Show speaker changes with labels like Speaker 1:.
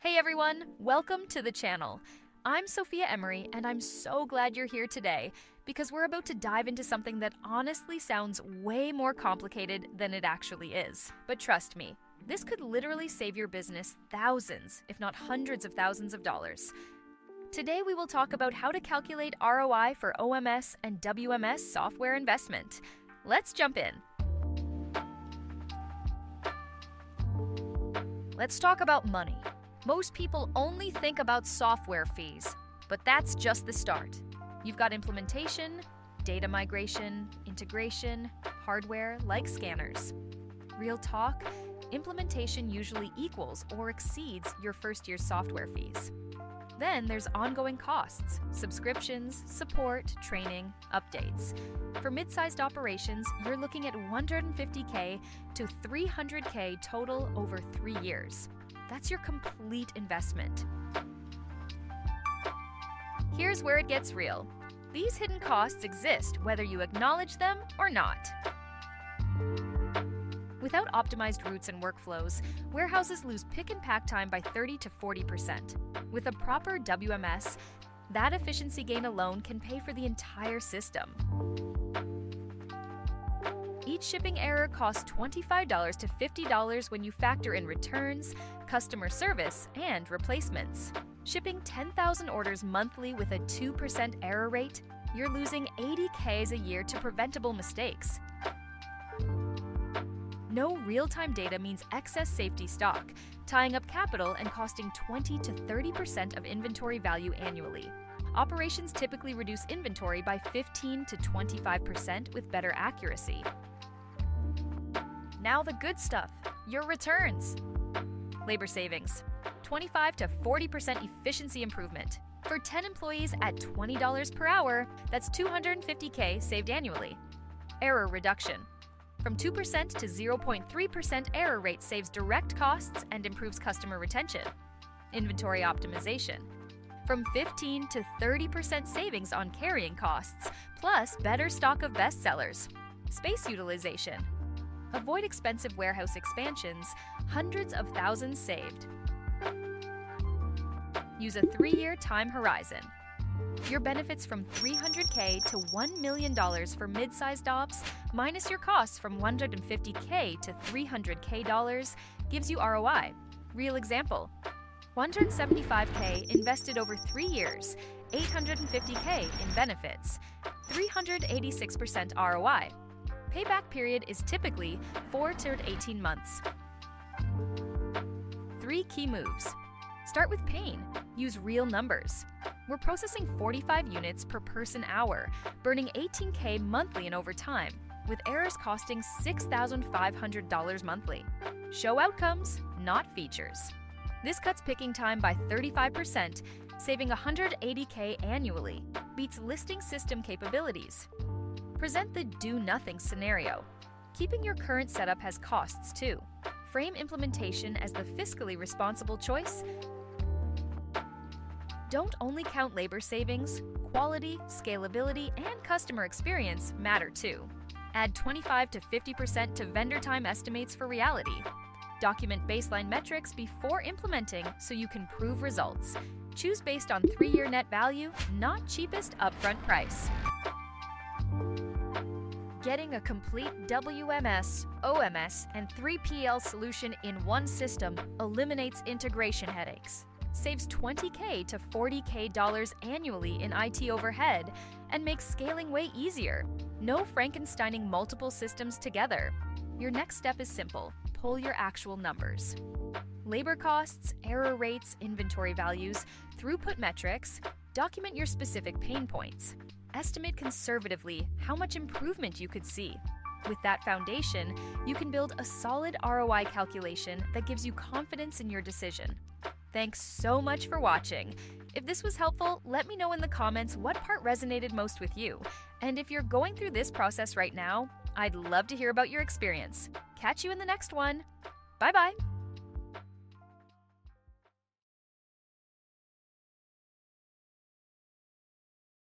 Speaker 1: Hey everyone, welcome to the channel. I'm Sophia Emery and I'm so glad you're here today because we're about to dive into something that honestly sounds way more complicated than it actually is. But trust me, this could literally save your business thousands, if not hundreds of thousands of dollars. Today we will talk about how to calculate ROI for OMS and WMS software investment. Let's jump in. Let's talk about money. Most people only think about software fees, but that's just the start. You've got implementation, data migration, integration, hardware like scanners. Real talk, implementation usually equals or exceeds your first year's software fees. Then there's ongoing costs, subscriptions, support, training, updates. For mid-sized operations, you're looking at $150K to $300K total over 3 years. That's your complete investment. Here's where it gets real. These hidden costs exist whether you acknowledge them or not. Without optimized routes and workflows, warehouses lose pick and pack time by 30 to 40%. With a proper WMS, that efficiency gain alone can pay for the entire system. Each shipping error costs $25 to $50 when you factor in returns, customer service, and replacements. Shipping 10,000 orders monthly with a 2% error rate, you're losing $80K a year to preventable mistakes. No real-time data means excess safety stock, tying up capital and costing 20 to 30% of inventory value annually. Operations typically reduce inventory by 15 to 25% with better accuracy. Now the good stuff, your returns. Labor savings, 25 to 40% efficiency improvement. For 10 employees at $20 per hour, that's $250K saved annually. Error reduction. From 2% to 0.3% error rate saves direct costs and improves customer retention. Inventory optimization. From 15 to 30% savings on carrying costs, plus better stock of bestsellers. Space utilization. Avoid expensive warehouse expansions, hundreds of thousands saved. Use a 3-year time horizon. Your benefits from $300K to $1 million for mid-sized ops, minus your costs from $150K to $300K gives you ROI. Real example, $175K invested over 3 years, $850K in benefits, 386% ROI. Payback period is typically 4 to 18 months. 3 key moves. Start with pain. Use real numbers. We're processing 45 units per person hour, burning $18K monthly in overtime, with errors costing $6,500 monthly. Show outcomes, not features. This cuts picking time by 35%, saving $180K annually, beats listing system capabilities. Present the do-nothing scenario. Keeping your current setup has costs too. Frame implementation as the fiscally responsible choice. Don't only count labor savings, quality, scalability, and customer experience matter too. Add 25 to 50% to vendor time estimates for reality. Document baseline metrics before implementing so you can prove results. Choose based on 3-year net value, not cheapest upfront price. Getting a complete WMS, OMS, and 3PL solution in one system eliminates integration headaches, saves $20K to $40K annually in IT overhead, and makes scaling way easier. No Frankensteining multiple systems together. Your next step is simple. Pull your actual numbers. Labor costs, error rates, inventory values, throughput metrics. Document your specific pain points. Estimate conservatively how much improvement you could see. With that foundation, you can build a solid ROI calculation that gives you confidence in your decision. Thanks so much for watching. If this was helpful, let me know in the comments what part resonated most with you. And if you're going through this process right now, I'd love to hear about your experience. Catch you in the next one. Bye-bye.